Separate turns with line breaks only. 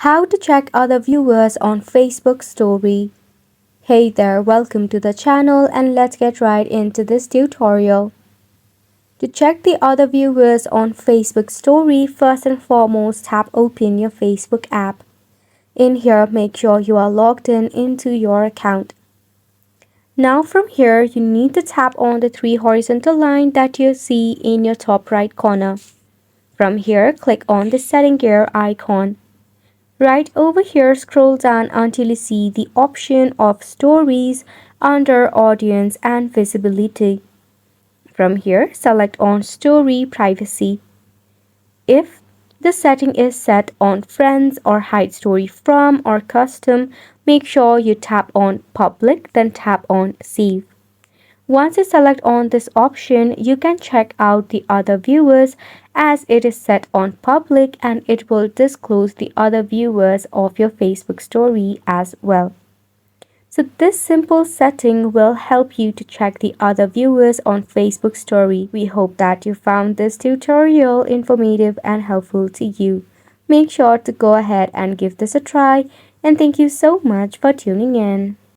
How to check other viewers on Facebook story. Hey there, welcome to the channel and let's get right into this tutorial. To check the other viewers on Facebook story, first and foremost tap open your Facebook app. In here, make sure you are logged in into your account. Now from here, you need to tap on the three horizontal line that you see in your top right corner. From here, click on the setting gear icon. Right over here, scroll down until you see the option of Stories under Audience and Visibility. From here, select on Story Privacy. If the setting is set on Friends or Hide Story From or Custom, make sure you tap on Public, then tap on Save. Once you select on this option, you can check out the other viewers as it is set on public and it will disclose the other viewers of your Facebook story as well. So this simple setting will help you to check the other viewers on Facebook story. We hope that you found this tutorial informative and helpful to you. Make sure to go ahead and give this a try and thank you so much for tuning in.